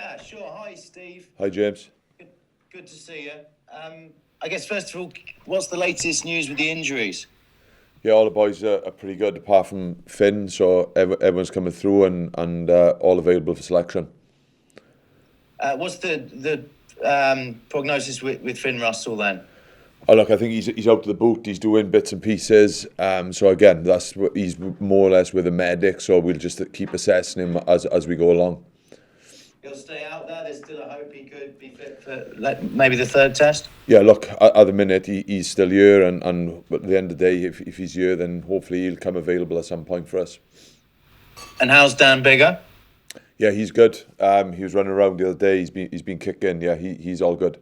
Yeah, sure. Hi, Steve. Hi, James. Good, good to see you. I guess first of all, what's the latest news with the injuries? Yeah, all the boys are pretty good apart from Finn, so everyone's coming through and all available for selection. What's the prognosis with Finn Russell then? Oh, look, I think he's out of the boot. He's doing bits and pieces. So again, he's more or less with a medic. So we'll just keep assessing him as we go along. He'll stay out there. There's still a hope he could be fit for maybe the third test. Yeah, look, at the minute he's still here, and at the end of the day, if he's here, then hopefully he'll come available at some point for us. And how's Dan Bigger? Yeah, he's good. He was running around the other day. He's been kicking. Yeah, he's all good.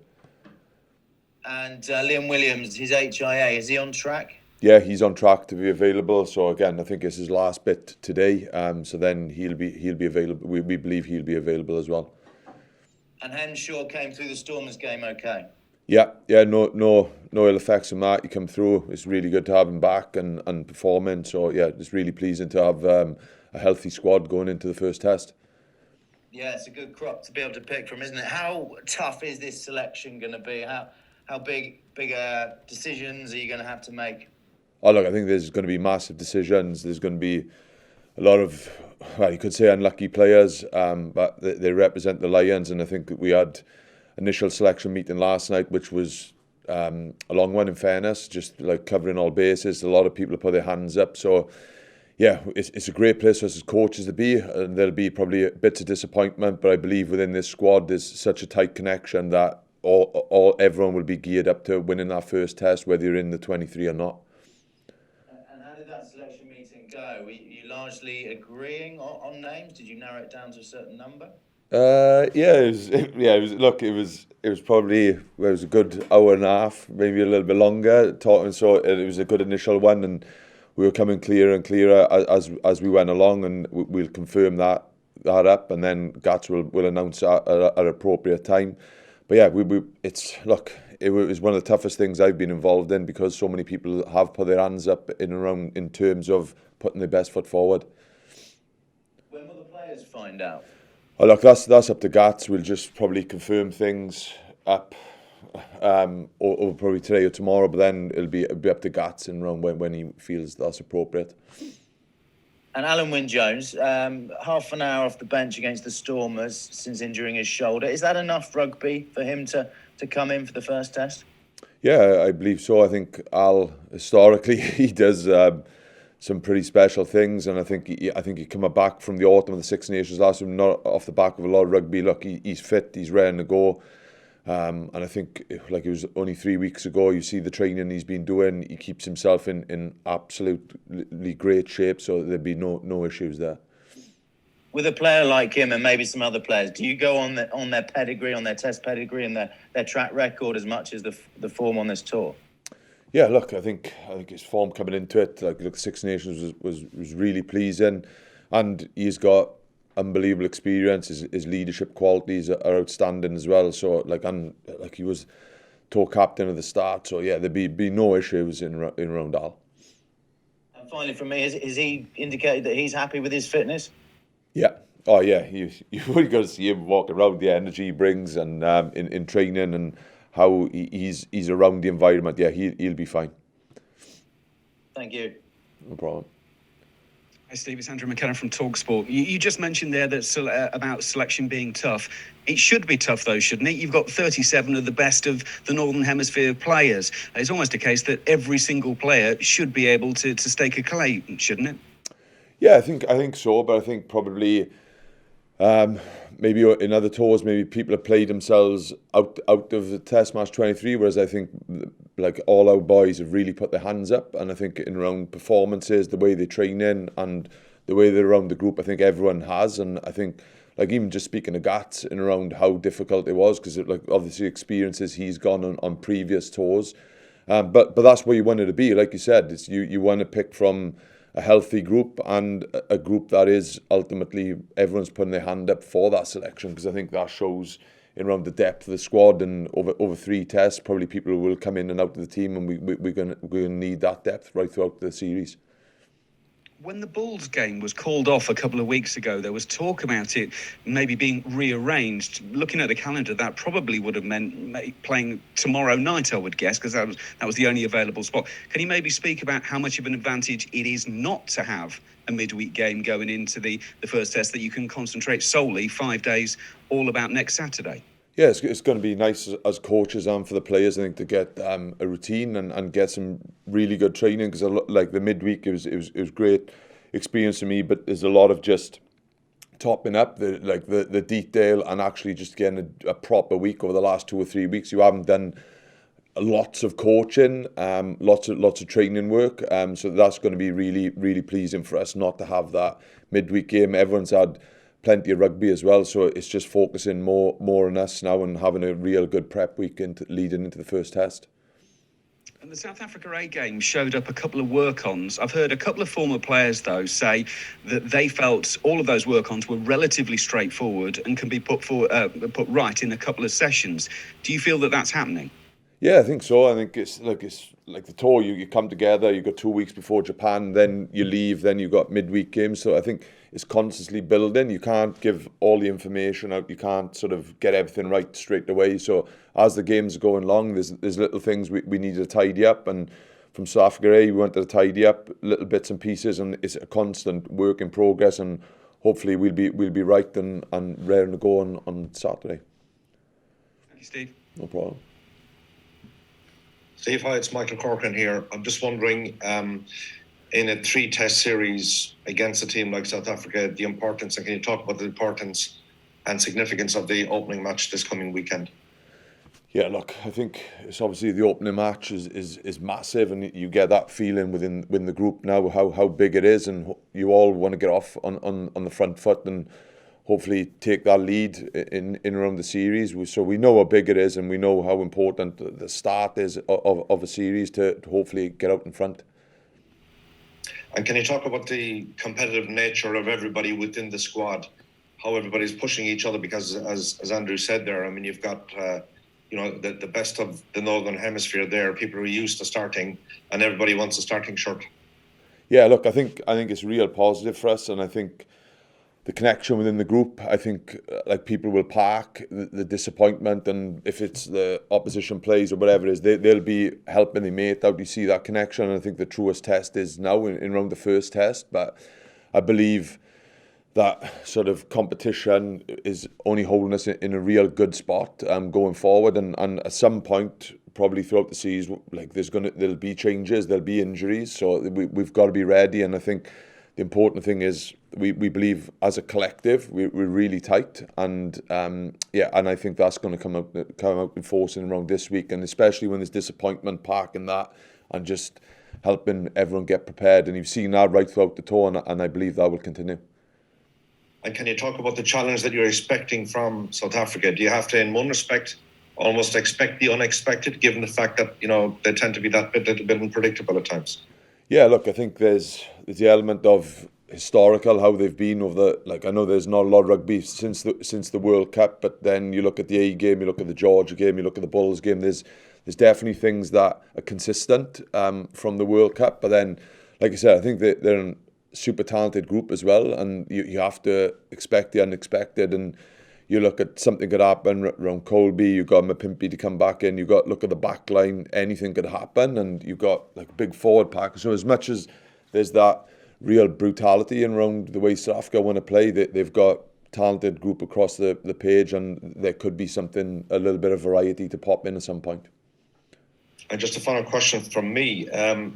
And Liam Williams, his HIA, is he on track? Yeah, he's on track to be available. So again, I think it's his last bit today. So then he'll be available. We believe he'll be available as well. And Henshaw came through the Stormers game okay? Yeah, no ill effects from that. He come through. It's really good to have him back and performing. So yeah, it's really pleasing to have a healthy squad going into the first test. Yeah, it's a good crop to be able to pick from, isn't it? How tough is this selection going to be? How big decisions are you going to have to make? Oh, look, I think there's going to be massive decisions. There's going to be a lot of, well, you could say unlucky players, but they represent the Lions. And I think we had initial selection meeting last night, which was a long one in fairness, just like covering all bases. A lot of people have put their hands up. So, yeah, it's a great place for us as coaches to be. And there'll be probably bits of disappointment, but I believe within this squad there's such a tight connection that everyone will be geared up to winning that first test, whether you're in the 23 or not. And how did that selection meeting go? Were you largely agreeing on names? Did you narrow it down to a certain number? It was. Look, it was probably it was a good hour and a half, maybe a little bit longer talking. So it was a good initial one, and we were coming clearer and clearer as we went along, and we'll confirm that up, and then Gats will announce at an appropriate time. But yeah, it was one of the toughest things I've been involved in because so many people have put their hands up in terms of putting their best foot forward. When will the players find out? Oh, look, that's up to Gats. We'll just probably confirm things up or probably today or tomorrow, but then it'll be up to Gats in around when he feels that's appropriate. And Alan Wynne-Jones, half an hour off the bench against the Stormers since injuring his shoulder. Is that enough rugby for him to come in for the first test? Yeah, I believe so. I think Al, historically, he does some pretty special things, and I think he come back from the autumn of the Six Nations last year, not off the back of a lot of rugby. Look, he's fit, he's ready to go. And I think, like it was only 3 weeks ago, you see the training he's been doing. He keeps himself in absolutely great shape, so there'd be no issues there. With a player like him and maybe some other players, do you go on their pedigree, on their test pedigree and their track record as much as the form on this tour? Yeah, look, I think his form coming into it, look, Six Nations was really pleasing, and he's got unbelievable experience. His leadership qualities are outstanding as well. So he was tour captain at the start. So yeah, there'd be no issues in around Al. And finally, from me, has he indicated that he's happy with his fitness? Yeah. Oh yeah. You've got to see him walk around, the energy he brings, and in training and how he's around the environment. Yeah, he'll be fine. Thank you. No problem. Hi Steve, it's Andrew McKenna from TalkSport. You just mentioned there that about selection being tough. It should be tough though, shouldn't it? You've got 37 of the best of the Northern Hemisphere players. It's almost a case that every single player should be able to stake a claim, shouldn't it? Yeah, I think so, but I think probably maybe in other tours, maybe people have played themselves out of the Test Match 23, whereas I think like all our boys have really put their hands up, and I think in around performances, the way they train in and the way they're around the group, I think everyone has, and I think like even just speaking to Gats in around how difficult it was, because like obviously experiences he's gone on previous tours, but that's where you wanted to be, like you said, it's you want to pick from a healthy group and a group that is ultimately everyone's putting their hand up for that selection, because I think that shows in around the depth of the squad, and over 3 tests probably people will come in and out of the team, and we're going to need that depth right throughout the series. When the Bulls game was called off a couple of weeks ago, there was talk about it maybe being rearranged. Looking at the calendar, that probably would have meant playing tomorrow night, I would guess, because that was the only available spot. Can you maybe speak about how much of an advantage it is not to have a midweek game going into the first test, that you can concentrate solely 5 days all about next Saturday? Yeah, it's going to be nice as coaches and for the players, I think, to get a routine and get some really good training, because like the midweek it was great experience for me, but there's a lot of just topping up the detail and actually just getting a proper week over the last 2 or 3 weeks. You haven't done lots of coaching, lots of training work, so that's going to be really pleasing for us not to have that midweek game. Everyone's had plenty of rugby as well, so it's just focusing more on us now and having a real good prep week leading into the first test. And the South Africa A game showed up a couple of work-ons. I've heard a couple of former players, though, say that they felt all of those work-ons were relatively straightforward and can be put right in a couple of sessions. Do you feel that that's happening? Yeah, I think so. I think it's like the tour. You come together. You got 2 weeks before Japan, then you leave. Then you got midweek games. So I think it's constantly building. You can't give all the information out. You can't sort of get everything right straight away. So as the games are going along, there's little things we need to tidy up. And from South Africa A, we wanted to tidy up little bits and pieces, and it's a constant work in progress. And hopefully we'll be right and raring to go on Saturday. Thank you, Steve. No problem. Steve, hi, it's Michael Corcoran here. I'm just wondering, in a 3-test series against a team like South Africa, the importance, and can you talk about the importance and significance of the opening match this coming weekend? Yeah, look, I think it's obviously the opening match is massive, and you get that feeling within the group now how big it is, and you all want to get off on the front foot and hopefully take that lead in around the series. So we know how big it is, and we know how important the start is of a series to hopefully get out in front. And can you talk about the competitive nature of everybody within the squad, how everybody's pushing each other? Because as Andrew said there, I mean, you've got the best of the Northern Hemisphere there, people who are used to starting, and everybody wants a starting shirt. Yeah, look, I think it's real positive for us, and I think the connection within the group, I think like people will park the disappointment, and if it's the opposition plays or whatever it is, they'll be helping their mate out. You see that connection, and I think the truest test is now in around the first test. But I believe that sort of competition is only holding us in a real good spot going forward, and at some point probably throughout the season, like there'll be changes, there'll be injuries, so we've got to be ready. And I think the important thing is we believe as a collective we're really tight, and and I think that's going to come out in force in around this week, and especially when there's disappointment, parking that and just helping everyone get prepared. And you've seen that right throughout the tour, and I believe that will continue. And can you talk about the challenge that you're expecting from South Africa? Do you have to, in one respect, almost expect the unexpected, given the fact that they tend to be that little bit unpredictable at times? Yeah, look, I think there's the element of historical, how they've been over I know there's not a lot of rugby since the World Cup, but then you look at the A game, you look at the Georgia game, you look at the Bulls game, there's definitely things that are consistent from the World Cup. But then, like I said, I think they're a super talented group as well, and you have to expect the unexpected. And you look at something could happen around Colby, you got Mapimpi to come back in, look at the back line, anything could happen, and you've got like a big forward pack. So as much as there's that real brutality around the way South Africa want to play, they've got talented group across the page, and there could be something, a little bit of variety to pop in at some point. And just a final question from me,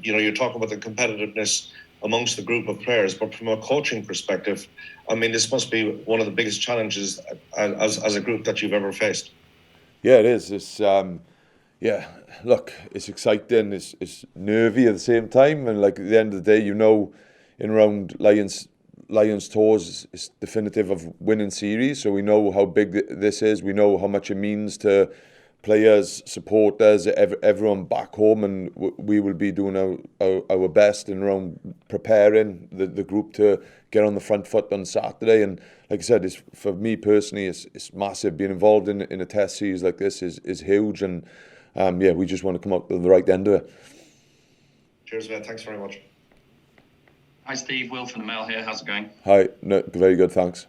you're talking about the competitiveness amongst the group of players, but from a coaching perspective, I mean, this must be one of the biggest challenges as a group that you've ever faced. Yeah, it is. It's look, it's exciting, it's nervy at the same time, and like at the end of the day, in around Lions tours, it's definitive of winning series, so we know how big this is, we know how much it means to players, supporters, everyone back home, and we will be doing our best in around preparing the group to get on the front foot on Saturday. And like I said, for me personally, it's massive. Being involved in a test series like this is huge, and we just want to come out to the right end of it. Cheers, man. Thanks very much. Hi, Steve. Will from the Mail here. How's it going? Hi, no, very good, thanks.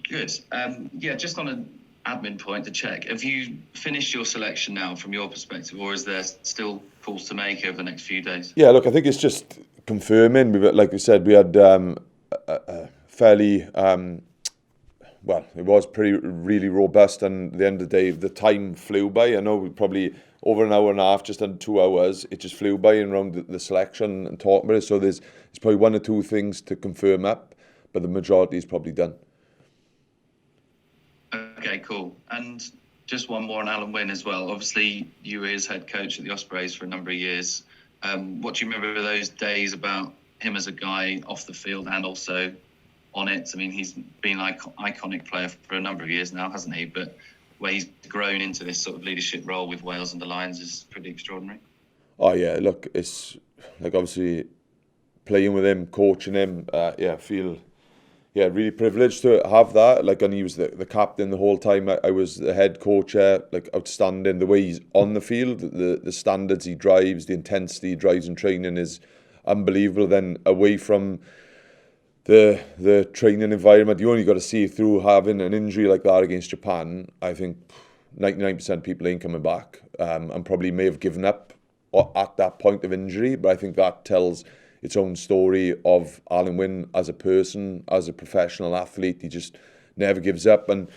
Good. Yeah, just on an admin point to check. Have you finished your selection now from your perspective, or is there still calls to make over the next few days? Yeah, look, I think it's just confirming. Like we said, we had a fairly, well, it was really robust, and at the end of the day, the time flew by. I know we probably over an hour and a half, just under 2 hours, it just flew by and around the selection and talking about it. So there's probably one or two things to confirm up, but the majority is probably done. Okay, cool. And just one more on Alan Wynne as well. Obviously, you were his head coach at the Ospreys for a number of years. What do you remember of those days about him as a guy off the field and also on it? I mean, he's been an iconic player for a number of years now, hasn't he? But where he's grown into this sort of leadership role with Wales and the Lions is pretty extraordinary. Oh yeah, look, it's like obviously playing with him, coaching him. I feel really privileged to have that. Like, and he was the captain the whole time. I was the head coach. Like, outstanding. The way he's on the field, the standards he drives, the intensity he drives in training is unbelievable. Then away from the training environment, you only got to see through having an injury like that against Japan. I think 99% of people ain't coming back, and probably may have given up at that point of injury. But I think that tells its own story of Alan Wynne as a person, as a professional athlete. He just never gives up, and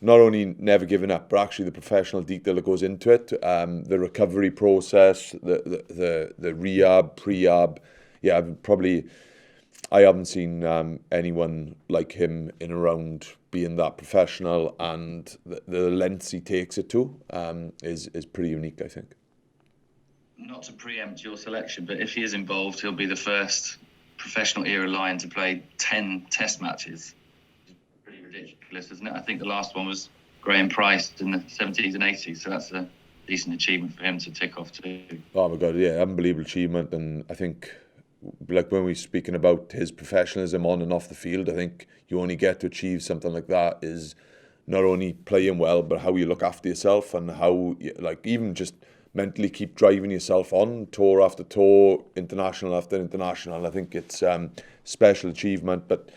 not only never giving up, but actually the professional detail that goes into it, the recovery process, the rehab, prehab. Yeah, I haven't seen anyone like him in around being that professional, and the lengths he takes it to is pretty unique, I think. Not to preempt your selection, but if he is involved, he'll be the first professional era Lion to play 10 Test matches. Pretty ridiculous, isn't it? I think the last one was Graham Price in the 70s and 80s, so that's a decent achievement for him to tick off too. Oh my God, yeah, unbelievable achievement. And I think, like when we're speaking about his professionalism on and off the field, I think you only get to achieve something like that is not only playing well, but how you look after yourself and how, like, even just mentally keep driving yourself on, tour after tour, international after international. I think it's special achievement, but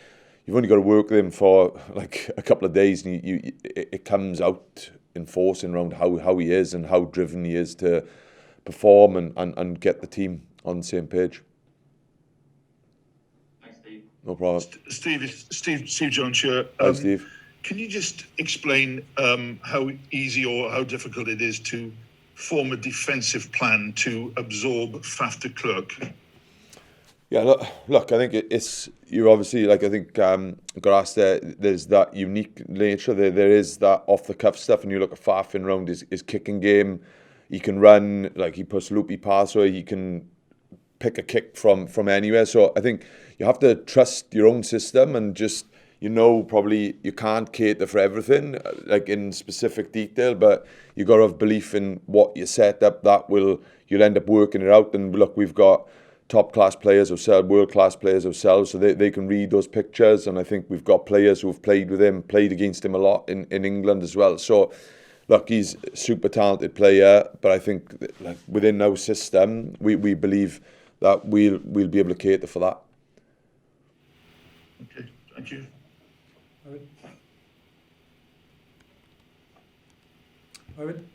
you've only got to work with him for like a couple of days, and it comes out in force and around how he is and how driven he is to perform and get the team on the same page. Thanks, Steve. No problem. Steve Jones here. Hi, Steve. Can you just explain how easy or how difficult it is to form a defensive plan to absorb Faf de Klerk? Yeah, look, I think it's, you obviously, like, I think got asked there's that unique nature, there is that off-the-cuff stuff, and you look at Faf in round his kicking game, he can run, like, he puts loopy pass, or he can pick a kick from anywhere. So I think you have to trust your own system and just, probably you can't cater for everything, like in specific detail, but you got to have belief in what you set up. You'll end up working it out. And look, we've got top-class players ourselves, world-class players ourselves, so they can read those pictures. And I think we've got players who've played with him, played against him a lot in England as well. So look, he's a super talented player, but I think like within our system, we believe that we'll be able to cater for that. Okay, thank you. Owen?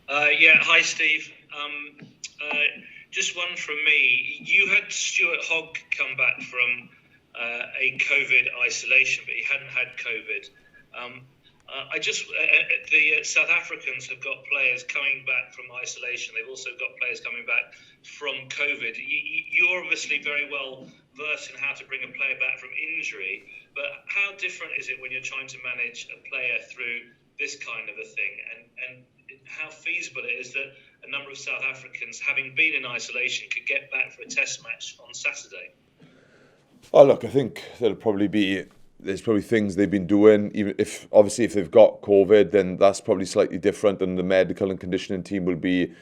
Hi, Steve. Just one from me. You had Stuart Hogg come back from a COVID isolation, but he hadn't had COVID. The South Africans have got players coming back from isolation. They've also got players coming back from COVID. You're obviously very well versed in how to bring a player back from injury, but how different is it when you're trying to manage a player through this kind of a thing, and how feasible it is that a number of South Africans, having been in isolation, could get back for a test match on Saturday? Oh, look, I think there's probably things they've been doing, even if they've got COVID, then that's probably slightly different, and the medical and conditioning team will be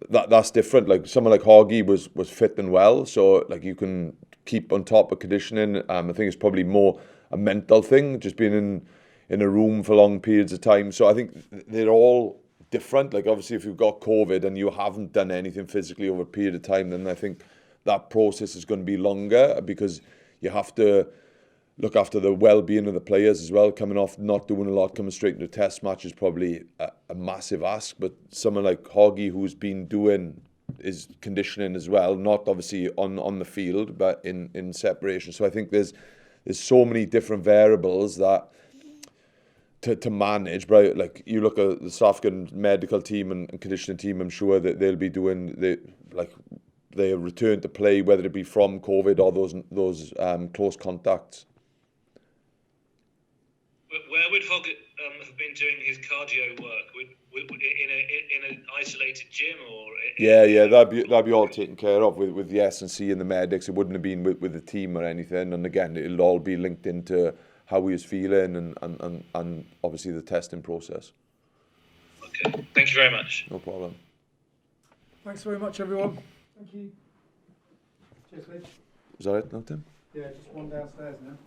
that's different. Like someone like Hoggy was fit and well, so like you can keep on top of conditioning. I think it's probably more a mental thing, just being in a room for long periods of time. So I think they're all different. Like obviously if you've got COVID and you haven't done anything physically over a period of time, then I think that process is going to be longer because you have to look after the well-being of the players as well. Coming off not doing a lot, coming straight into a test match is probably a massive ask. But someone like Hoggy, who's been doing his conditioning as well, not obviously on the field, but in separation. So I think there's so many different variables that to manage. But like you look at the South African medical team and conditioning team, I'm sure that they'll be doing they return to play, whether it be from COVID or those close contacts. Where would Hogg have been doing his cardio work? In an isolated gym or? That'd be all taken care of with the S&C and the medics. It wouldn't have been with the team or anything. And again, it'll all be linked into how he was feeling and obviously the testing process. Okay, thank you very much. No problem. Thanks very much, everyone. Thank you. Cheers, Lee. Is that it now, Tim? Yeah, just one downstairs now.